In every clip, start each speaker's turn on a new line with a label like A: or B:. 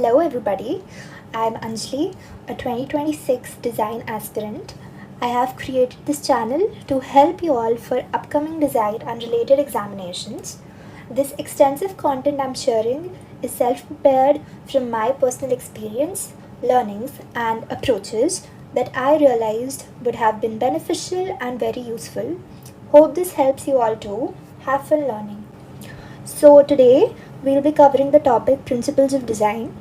A: Hello everybody, I'm Anjali, a 2026 design aspirant. I have created this channel to help you all for upcoming design and related examinations. This extensive content I'm sharing is self-prepared from my personal experience, learnings and approaches that I realized would have been beneficial and very useful. Hope this helps you all too. Have fun learning. So today we'll be covering the topic principles of design.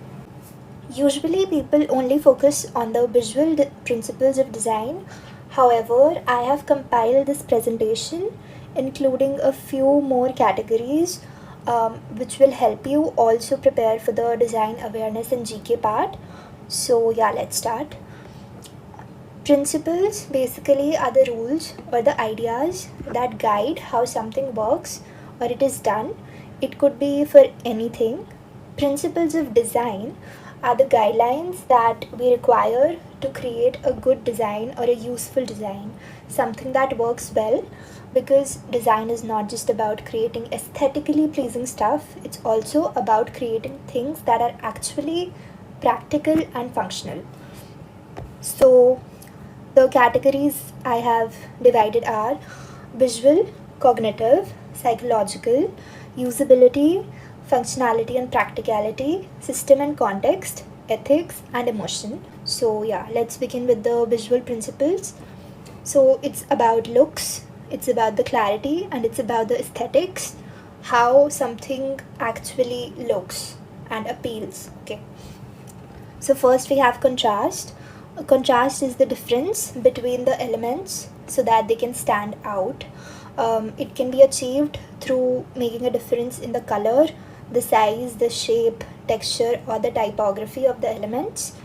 A: Usually, people only focus on the visual principles of design. However, I have compiled this presentation including a few more categories which will help you also prepare for the design awareness and GK part. So, yeah, let's start. Principles basically are the rules or the ideas that guide how something works or it is done. It could be for anything. Principles of design are the guidelines that we require to create a good design or a useful design, something that works well, because design is not just about creating aesthetically pleasing stuff, it's also about creating things that are actually practical and functional. So, the categories I have divided are visual, cognitive, psychological, usability, functionality and practicality, system and context, ethics, and emotion. So, yeah, let's begin with the visual principles. So, it's about looks, it's about the clarity, and it's about the aesthetics, how something actually looks and appeals. Okay. So, first we have contrast. A contrast is the difference between the elements so that they can stand out. It can be achieved through making a difference in the color, the size, the shape, texture, or the typography of the elements.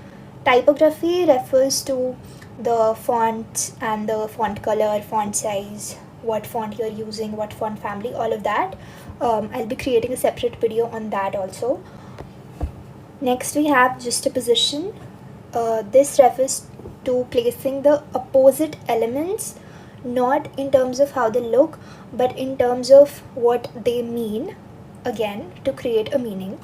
A: Typography refers to the font and the font color, font size, what font you're using, what font family, all of that. I'll be creating a separate video on that also. Next, we have juxtaposition. This refers to placing the opposite elements not in terms of how they look but in terms of what they mean, again to create a meaning.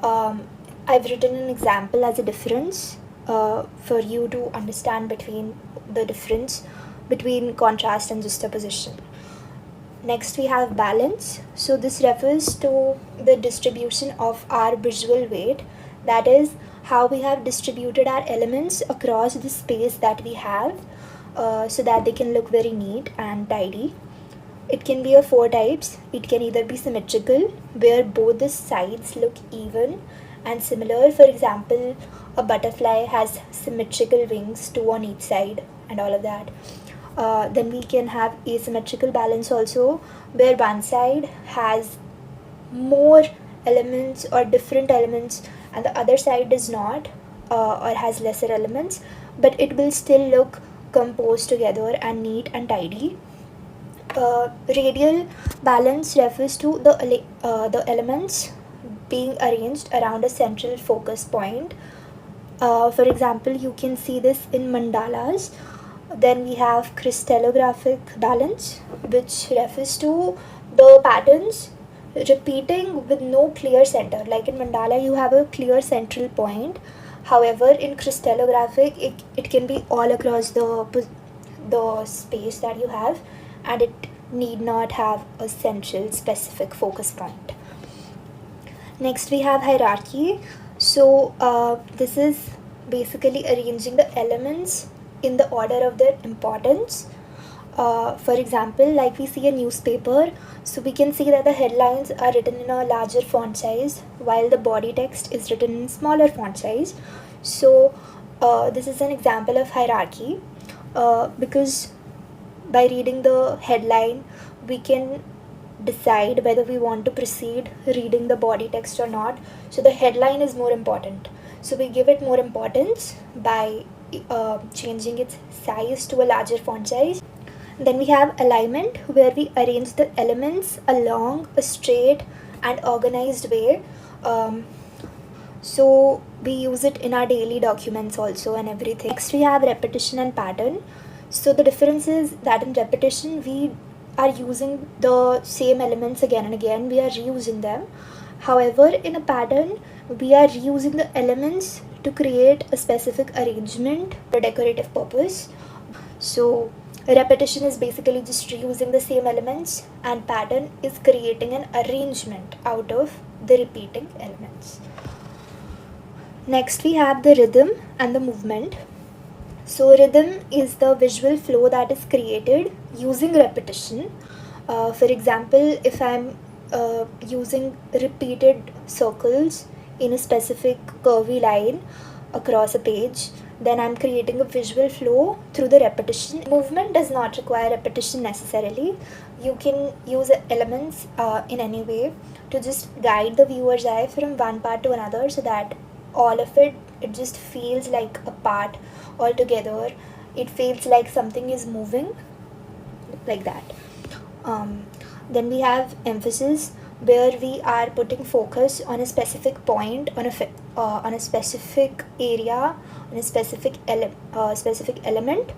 A: I've written an example as a difference for you to understand between the difference between contrast and juxtaposition. Next, we have balance. So, this refers to the distribution of our visual weight, that is, how we have distributed our elements across the space that we have so that they can look very neat and tidy. It can be of four types. It can either be symmetrical, where both the sides look even and similar. For example, a butterfly has symmetrical wings, two on each side, and all of that. Then we can have asymmetrical balance also, where one side has more elements or different elements and the other side does not or has lesser elements, but it will still look composed together and neat and tidy. Radial balance refers to the elements being arranged around a central focus point. For example, you can see this in mandalas. Then we have crystallographic balance, which refers to the patterns repeating with no clear center. Like in mandala, you have a clear central point. However, in crystallographic, it can be all across the space that you have, and it need not have a central specific focus point. Next, we have hierarchy. So, this is basically arranging the elements in the order of their importance. For example, like we see a newspaper, so we can see that the headlines are written in a larger font size while the body text is written in smaller font size. So, this is an example of hierarchy because by reading the headline, we can decide whether we want to proceed reading the body text or not. So, the headline is more important. So, we give it more importance by changing its size to a larger font size. Then we have alignment, where we arrange the elements along a straight and organized way. So we use it in our daily documents also and everything. Next, we have repetition and pattern. So the difference is that in repetition, we are using the same elements again and again. We are reusing them. However, in a pattern, we are reusing the elements to create a specific arrangement for decorative purpose. So, repetition is basically just reusing the same elements, and pattern is creating an arrangement out of the repeating elements. Next, we have the rhythm and the movement. So, rhythm is the visual flow that is created using repetition. For example, if I'm using repeated circles in a specific curvy line across a page, then I'm creating a visual flow through the repetition. Movement does not require repetition necessarily. You can use elements in any way to just guide the viewer's eye from one part to another, so that all of it just feels like a part altogether. It feels like something is moving like that. Then we have emphasis, where we are putting focus on a specific point, on a specific area, on a specific element.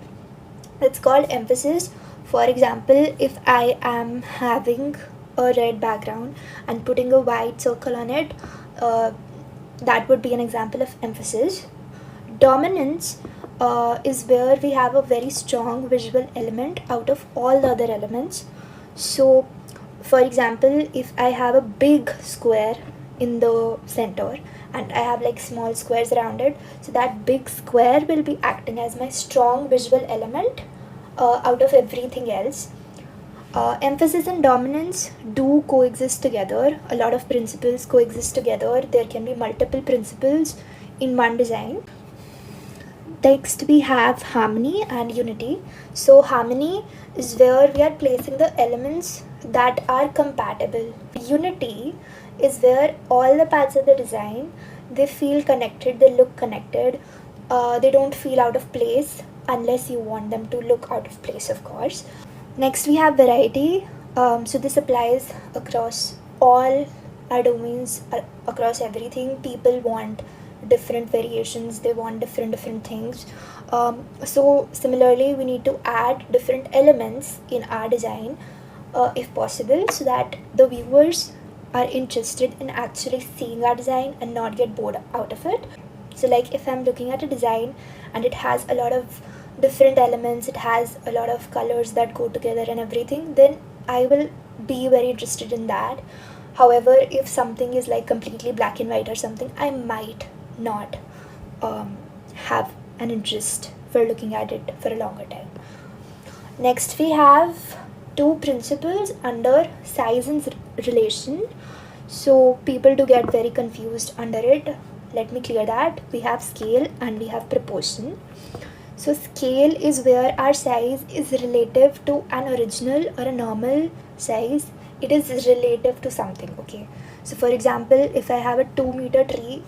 A: It's called emphasis. For example, if I am having a red background and putting a white circle on it, that would be an example of emphasis. Dominance is where we have a very strong visual element out of all the other elements. So, for example, if I have a big square in the center and I have like small squares around it, so that big square will be acting as my strong visual element out of everything else. Emphasis and dominance do coexist together. A lot of principles coexist together. There can be multiple principles in one design. Next, we have harmony and unity. So, harmony is where we are placing the elements that are compatible. Unity is where all the parts of the design, they feel connected, they look connected, they don't feel out of place unless you want them to look out of place, of course. Next, we have variety. So this applies across all our domains, across everything. People want different variations, they want different things. So similarly, we need to add different elements in our design if possible, so that the viewers are interested in actually seeing our design and not get bored out of it. So like if I'm looking at a design and it has a lot of different elements, it has a lot of colors that go together and everything, then I will be very interested in that. However, if something is like completely black and white or something, I might not have an interest for looking at it for a longer time. Next, we have two principles under size and relation. So people do get very confused under it. Let me clear that. We have scale and we have proportion. So scale is where our size is relative to an original or a normal size. It is relative to something, okay? So for example, if I have a 2-meter tree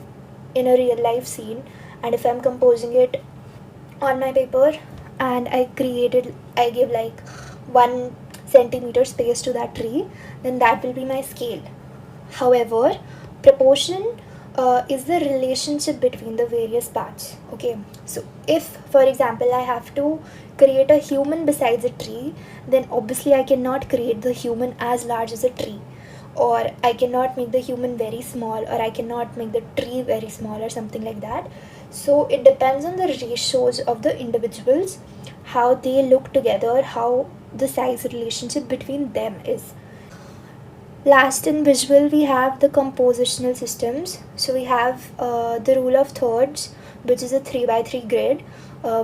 A: in a real life scene, and if I'm composing it on my paper and I give like 1 centimeter space to that tree, then that will be my scale. However, proportion is the relationship between the various parts, okay? So if, for example, I have to create a human besides a tree, then obviously I cannot create the human as large as a tree, or I cannot make the human very small, or I cannot make the tree very small, or something like that. So it depends on the ratios of the individuals, how they look together, how the size relationship between them is. Last, in visual, we have the compositional systems. So we have the rule of thirds, which is a 3x3 grid,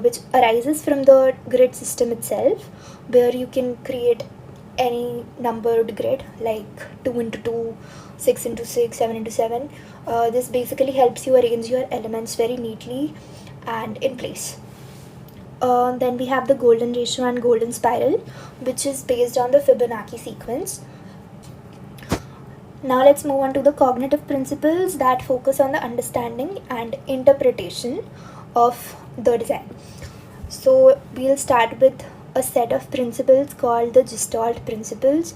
A: which arises from the grid system itself, where you can create any numbered grid like 2 into 2, 6 into 6, 7 into 7. This basically helps you arrange your elements very neatly and in place. Then we have the golden ratio and golden spiral, which is based on the Fibonacci sequence. Now let's move on to the cognitive principles that focus on the understanding and interpretation of the design. So we'll start with a set of principles called the Gestalt principles.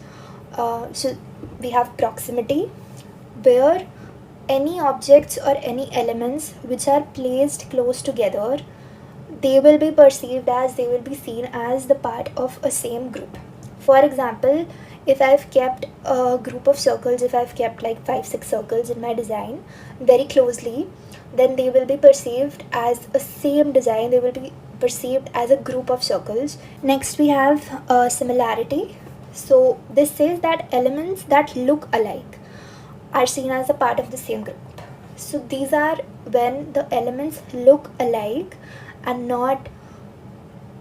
A: So we have proximity, where any objects or any elements which are placed close together, they will be perceived as, they will be seen as the part of a same group. For example, If I've kept a group of circles, if I've kept like 5-6 circles in my design very closely, then they will be perceived as a same design, they will be perceived as a group of circles. Next we have similarity. So this says that elements that look alike are seen as a part of the same group. So these are when the elements look alike and not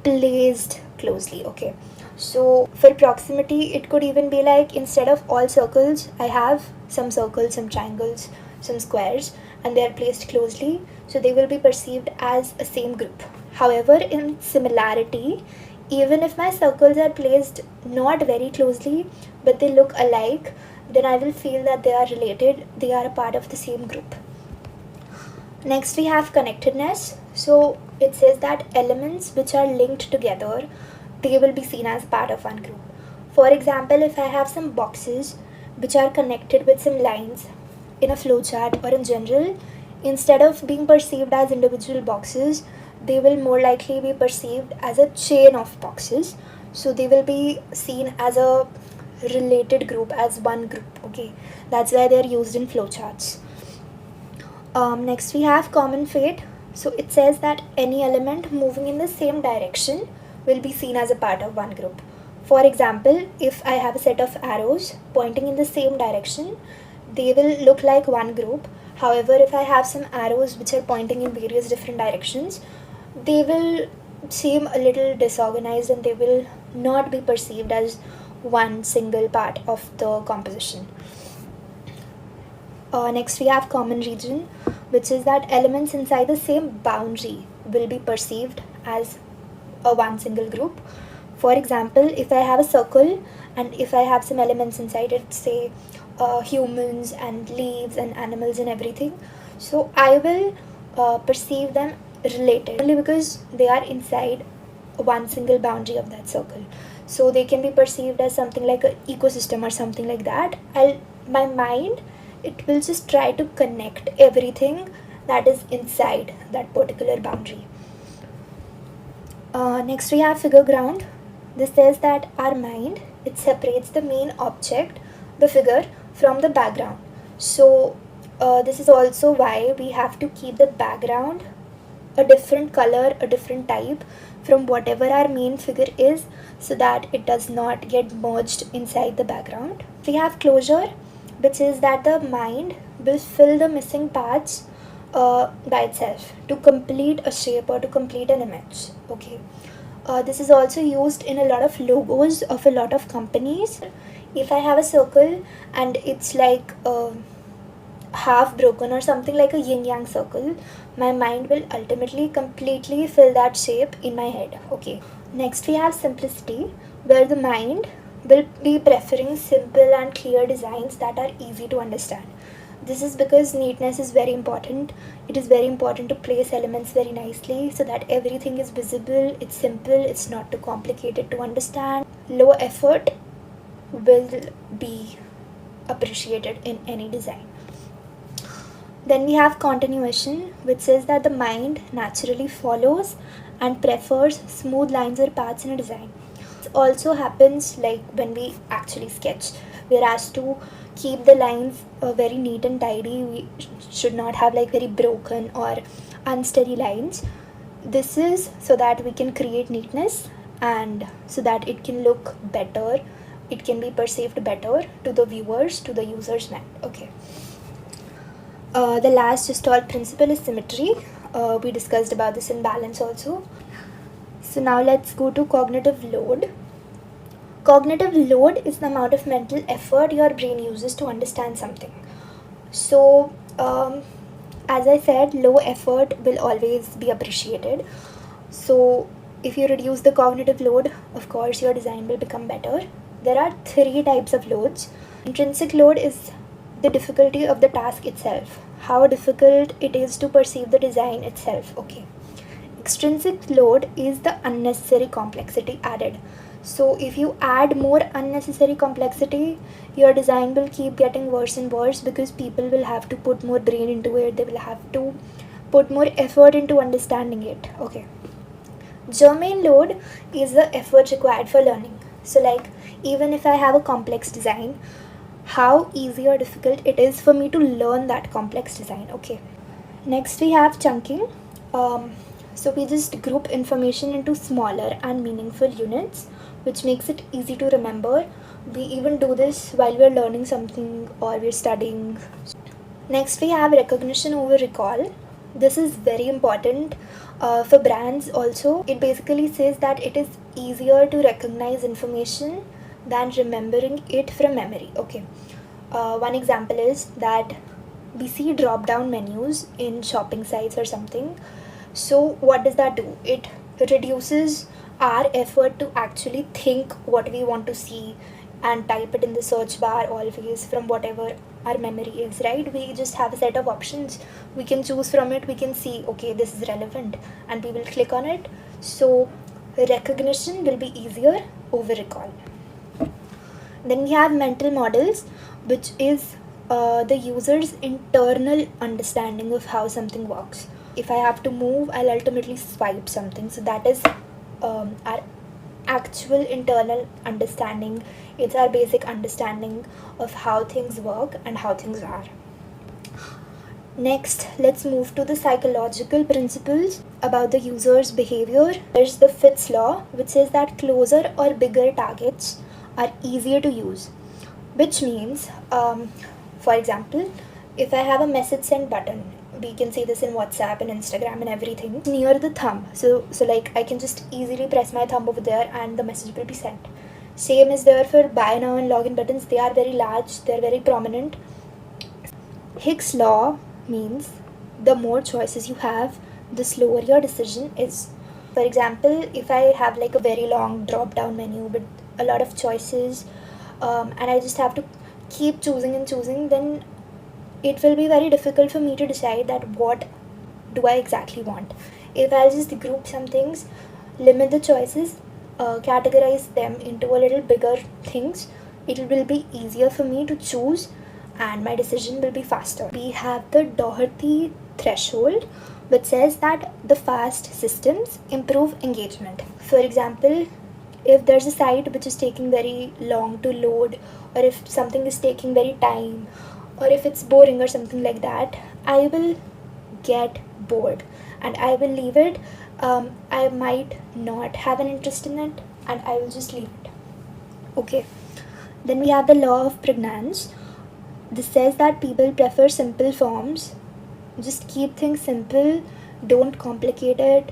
A: placed closely. Okay, so for proximity it could even be like, instead of all circles I have some circles, some triangles, some squares, and they are placed closely, so they will be perceived as a same group. However, in similarity, even if my circles are placed not very closely but they look alike, then I will feel that they are related, they are a part of the same group. Next we have connectedness. So it says that elements which are linked together, they will be seen as part of one group. For example, if I have some boxes which are connected with some lines in a flowchart or in general, instead of being perceived as individual boxes, they will more likely be perceived as a chain of boxes. So they will be seen as a related group, as one group. Okay, that's why they are used in flowcharts. Next we have common fate. So it says that any element moving in the same direction will be seen as a part of one group. For example, if I have a set of arrows pointing in the same direction, they will look like one group. However, if I have some arrows which are pointing in various different directions, they will seem a little disorganized and they will not be perceived as one single part of the composition. Next we have common region, which is that elements inside the same boundary will be perceived as a one single group. For example, if I have a circle and if I have some elements inside it, say humans and leaves and animals and everything, so I will perceive them related only because they are inside one single boundary of that circle. So they can be perceived as something like an ecosystem or something like that. My mind, it will just try to connect everything that is inside that particular boundary. Next we have figure ground. This says that our mind, it separates the main object, the figure, from the background. So this is also why we have to keep the background a different color, a different type from whatever our main figure is, so that it does not get merged inside the background. We have closure, which is that the mind will fill the missing parts by itself to complete a shape or to complete an image. Okay, this is also used in a lot of logos of a lot of companies. If I have a circle and it's like half broken or something like a yin yang circle, my mind will ultimately completely fill that shape in my head. Okay, next we have simplicity, where the mind will be preferring simple and clear designs that are easy to understand. This is because neatness is very important. It is very important to place elements very nicely so that everything is visible, it's simple, it's not too complicated to understand. Low effort will be appreciated in any design. Then we have continuation, which says that the mind naturally follows and prefers smooth lines or paths in a design. This also happens like when we actually sketch. We're asked to keep the lines very neat and tidy. We should not have like very broken or unsteady lines. This is so that we can create neatness and so that it can look better. It can be perceived better to the viewers, to the user's mind. Okay. The last Gestalt principle is symmetry. We discussed about this in balance also. So now let's go to cognitive load. Cognitive load is the amount of mental effort your brain uses to understand something. So as I said, low effort will always be appreciated. So if you reduce the cognitive load, of course your design will become better. There are 3 types of loads. Intrinsic load is the difficulty of the task itself, how difficult it is to perceive the design itself. Okay. Extrinsic load is the unnecessary complexity added. So if you add more unnecessary complexity, your design will keep getting worse and worse because people will have to put more brain into it. They will have to put more effort into understanding it. Okay. Germane load is the effort required for learning. So like, even if I have a complex design, how easy or difficult it is for me to learn that complex design. Okay. Next we have chunking. So we just group information into smaller and meaningful units, which makes it easy to remember. We even do this while we're learning something or we're studying. Next we have recognition over recall. This is very important for brands also. It basically says that it is easier to recognize information than remembering it from memory. Okay. One example is that we see drop down menus in shopping sites or something. So what does that do? It reduces our effort to actually think what we want to see and type it in the search bar always from whatever our memory is, right? We just have a set of options, we can choose from it, we can see, okay, this is relevant, and we will click on it. So recognition will be easier over recall. Then we have mental models, which is the user's internal understanding of how something works. If I have to move, I'll ultimately swipe something. So that is our actual internal understanding. It's our basic understanding of how things work and how things are. Next, let's move to the psychological principles about the user's behavior. There's the Fitts law, which says that closer or bigger targets are easier to use, which means, for example, if I have a message send button, we can see this in WhatsApp and Instagram and everything, near the thumb. So like I can just easily press my thumb over there and the message will be sent. Same is there for buy now and login buttons. They are very large, they're very prominent. Hicks law means the more choices you have, the slower your decision is. For example, if I have like a very long drop down menu with a lot of choices, and I just have to keep choosing and choosing, then it will be very difficult for me to decide that what do I exactly want. If I'll just group some things, limit the choices, categorize them into a little bigger things, it will be easier for me to choose and my decision will be faster. We have the Doherty threshold, which says that the fast systems improve engagement. For example, if there's a site which is taking very long to load, or if something is taking very time, or if it's boring or something like that, I will get bored and I will leave it. I might not have an interest in it and I will just leave it. Okay. Then we have the law of pregnance. This says that people prefer simple forms. Just keep things simple, don't complicate it,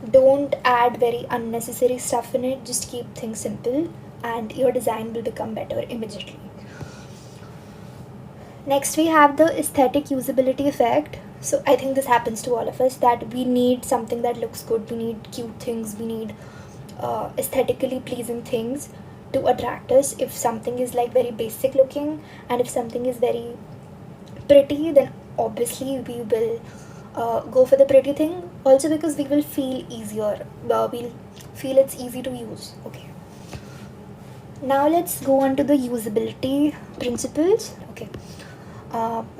A: don't add very unnecessary stuff in it, just keep things simple and your design will become better immediately. Next we have the aesthetic usability effect. So I think this happens to all of us, that we need something that looks good, we need cute things, we need aesthetically pleasing things to attract us. If something is like very basic looking and if something is very pretty, then obviously we will go for the pretty thing, also because we will feel easier, we'll feel it's easy to use. Okay, now let's go on to the usability principles. Okay,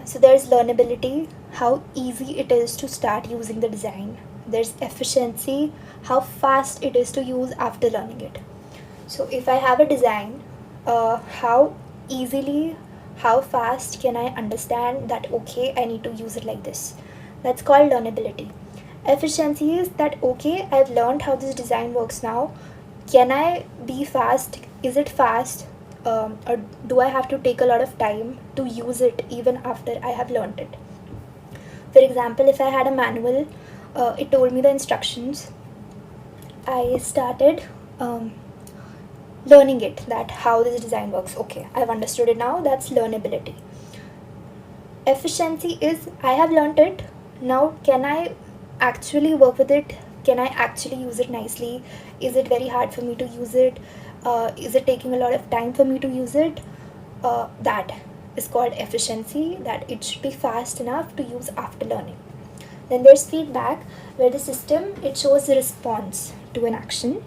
A: so there's learnability, how easy it is to start using the design. There's efficiency, how fast it is to use after learning it. So if I have a design, how easily, how fast can I understand that, okay, I need to use it like this. That's called learnability. Efficiency is that, okay, I've learned how this design works now. Can I be fast? Is it fast? Or do I have to take a lot of time to use it even after I have learned it? For example, if I had a manual, it told me the instructions. I started learning it, that how this design works. Okay, I've understood it now. That's learnability. Efficiency is, I have learned it. Now can I actually work with it? Can I actually use it nicely? Is it very hard for me to use it? Is it taking a lot of time for me to use it? That is called efficiency, that it should be fast enough to use after learning. Then there's feedback, where the system, it shows a response to an action.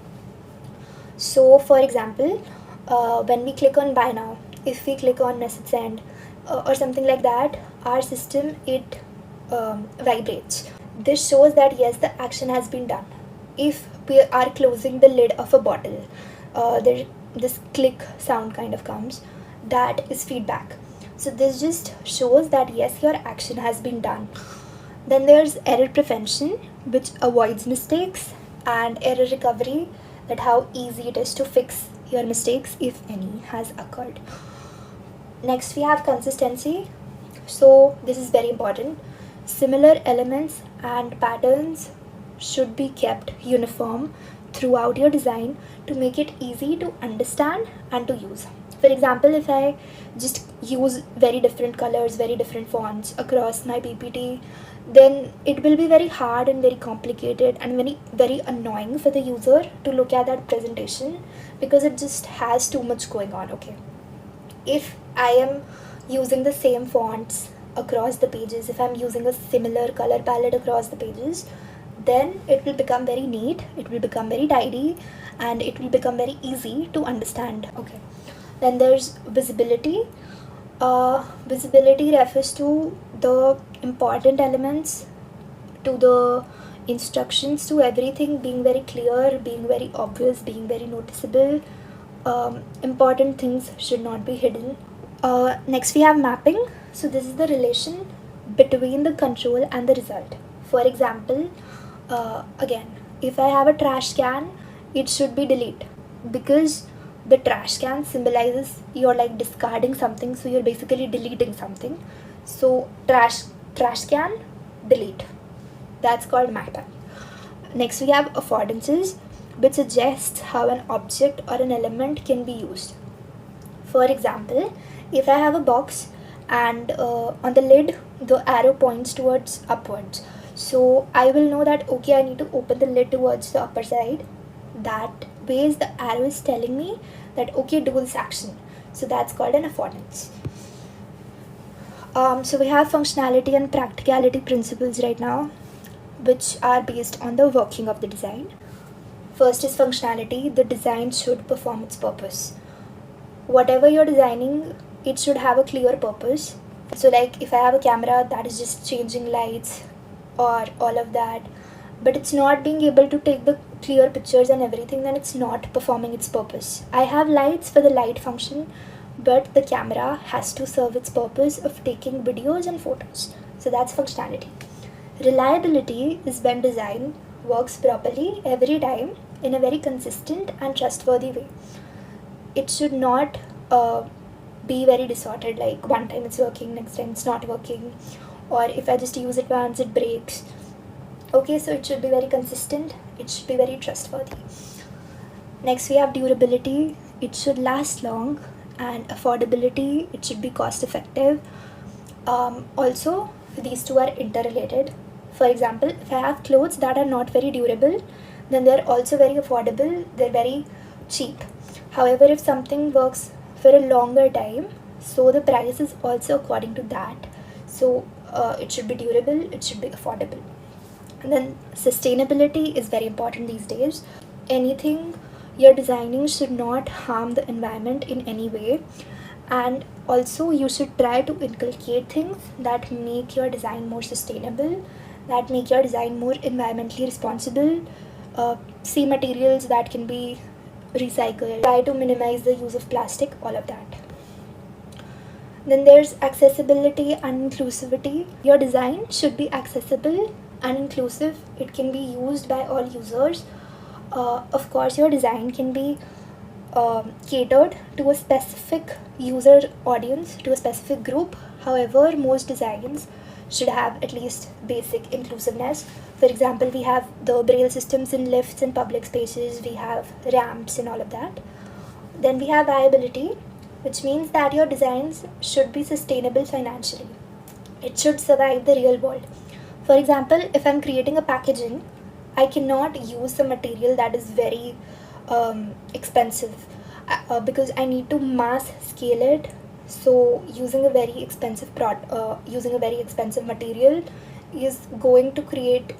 A: So for example, when we click on buy now, if we click on message send or something like that, our system, it vibrates. This shows that yes, the action has been done. If we are closing the lid of a bottle, there this click sound kind of comes, that is feedback. So this just shows that yes, your action has been done. Then there's error prevention, which avoids mistakes, and error recovery, that how easy it is to fix your mistakes if any has occurred. Next we have consistency. So this is very important. Similar elements and patterns should be kept uniform throughout your design to make it easy to understand and to use. For example, if I just use very different colors, very different fonts across my PPT, then it will be very hard and very complicated and very annoying for the user to look at that presentation, because it just has too much going on. Okay, if I am using the same fonts across the pages, if I'm using a similar color palette across the pages, then it will become very neat, it will become very tidy, and it will become very easy to understand. Okay, then there's visibility. Visibility refers to the important elements, to the instructions, to everything being very clear, being very obvious, being very noticeable. Important things should not be hidden. Next we have mapping. So this is the relation between the control and the result. For example, again, if I have a trash can, it should be delete, because the trash can symbolizes you're like discarding something, so you're basically deleting something. So trash can, delete. That's called mapping. Next we have affordances, which suggests how an object or an element can be used. For example, if I have a box and on the lid the arrow points towards upwards, so I will know that okay, I need to open the lid towards the upper side. That ways the arrow is telling me that okay, do this action. So that's called an affordance. So we have functionality and practicality principles right now, which are based on the working of the design. First is functionality. The design should perform its purpose. Whatever you're designing, it should have a clear purpose. So like if I have a camera that is just changing lights or all of that, but it's not being able to take the clear pictures and everything, then it's not performing its purpose. I have lights for the light function, but the camera has to serve its purpose of taking videos and photos. So that's functionality. Reliability is when design works properly every time in a very consistent and trustworthy way. It should not be very distorted, like one time it's working, next time it's not working, or if I just use it once it breaks. Okay, so it should be very consistent, it should be very trustworthy. Next we have durability. It should last long, and affordability, it should be cost effective. Also these two are interrelated. For example, if I have clothes that are not very durable, then they're also very affordable, they're very cheap. However, if something works for a longer time, so the price is also according to that. So it should be durable, it should be affordable. And then sustainability is very important these days. Anything you're designing should not harm the environment in any way, and also you should try to inculcate things that make your design more sustainable, that make your design more environmentally responsible. See materials that can be recycled, try to minimize the use of plastic, all of that. Then there's accessibility and inclusivity. Your design should be accessible and inclusive. It can be used by all users. Of course, your design can be catered to a specific user audience, to a specific group. However, most designs should have at least basic inclusiveness. For example, we have the braille systems in lifts and public spaces, we have ramps and all of that. Then we have viability, which means that your designs should be sustainable financially. It should survive the real world. For example, if I'm creating a packaging, I cannot use some material that is very expensive because I need to mass scale it. So using a very expensive material is going to create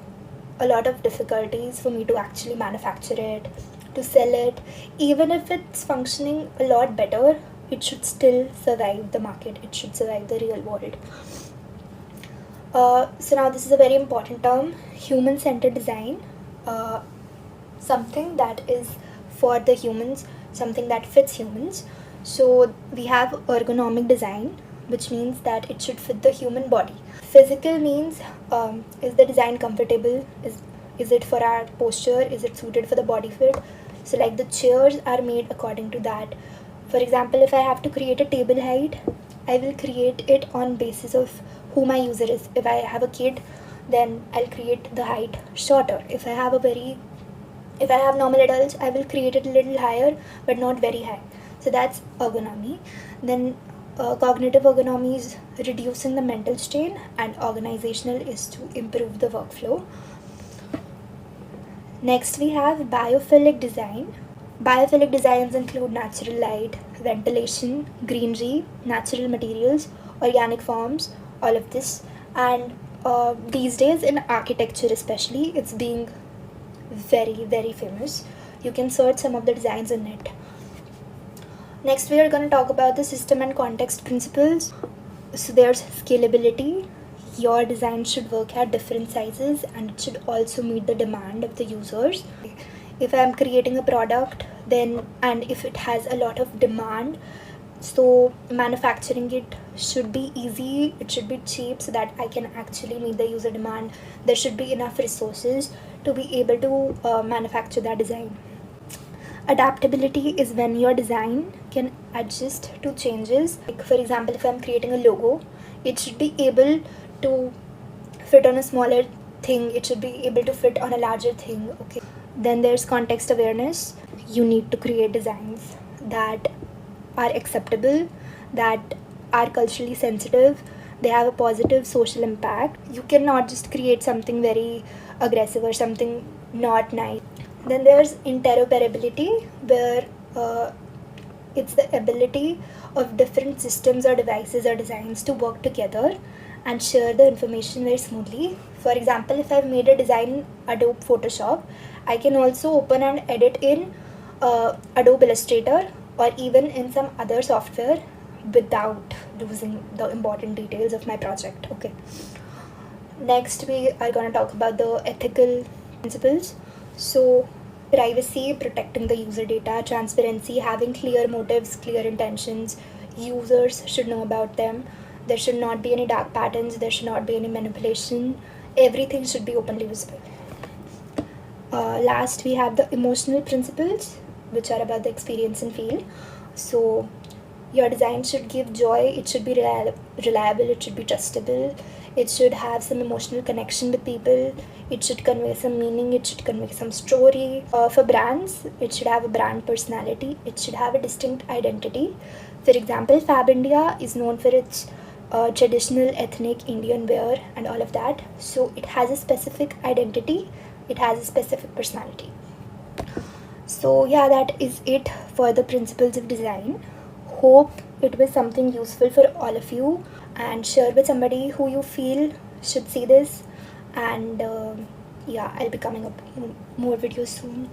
A: a lot of difficulties for me to actually manufacture it, to sell it. Even if it's functioning a lot better, it should still survive the market, it should survive the real world. So now this is a very important term, human-centered design. Something that is for the humans something that fits humans. So we have ergonomic design, which means that it should fit the human body. Physical means, is the design comfortable? Is it for our posture? Is it suited for the body fit? So like the chairs are made according to that. For example, if I have to create a table height, I will create it on basis of who my user is. If I have a kid, then I'll create the height shorter. If I have normal adults, I will create it a little higher but not very high. So that's ergonomy. Then cognitive ergonomy is reducing the mental strain, and organizational is to improve the workflow. Next we have biophilic design. Biophilic designs include natural light, ventilation, greenery, natural materials, organic forms, all of this. And these days in architecture especially, it's being very, very famous. You can search some of the designs in it. Next we are going to talk about the system and context principles. So there's scalability. Your design should work at different sizes and it should also meet the demand of the users. If I'm creating a product, then and if it has a lot of demand, so manufacturing it should be easy, it should be cheap so that I can actually meet the user demand. There should be enough resources to be able to manufacture that design. Adaptability is when your design can adjust to changes. Like for example, if I'm creating a logo, it should be able to fit on a smaller thing, it should be able to fit on a larger thing. Okay. Then there's context awareness. You need to create designs that are acceptable, that are culturally sensitive, they have a positive social impact. You cannot just create something very aggressive or something not nice. Then there's interoperability, where it's the ability of different systems or devices or designs to work together and share the information very smoothly. For example, if I've made a design in Adobe Photoshop, I can also open and edit in Adobe Illustrator or even in some other software without losing the important details of my project. Okay. Next, we are going to talk about the ethical principles. So, privacy, protecting the user data, transparency, having clear motives, clear intentions. Users should know about them. There should not be any dark patterns, there should not be any manipulation. Everything should be openly visible. Last, we have the emotional principles, which are about the experience and feel. So, your design should give joy, it should be reliable, it should be trustable, it should have some emotional connection with people, it should convey some meaning, it should convey some story. For brands, it should have a brand personality, it should have a distinct identity. For example, Fab India is known for its traditional ethnic Indian wear and all of that. So it has a specific identity, it has a specific personality. So yeah, that is it for the principles of design. Hope it was something useful for all of you, and share with somebody who you feel should see this. And yeah, I'll be coming up more videos soon.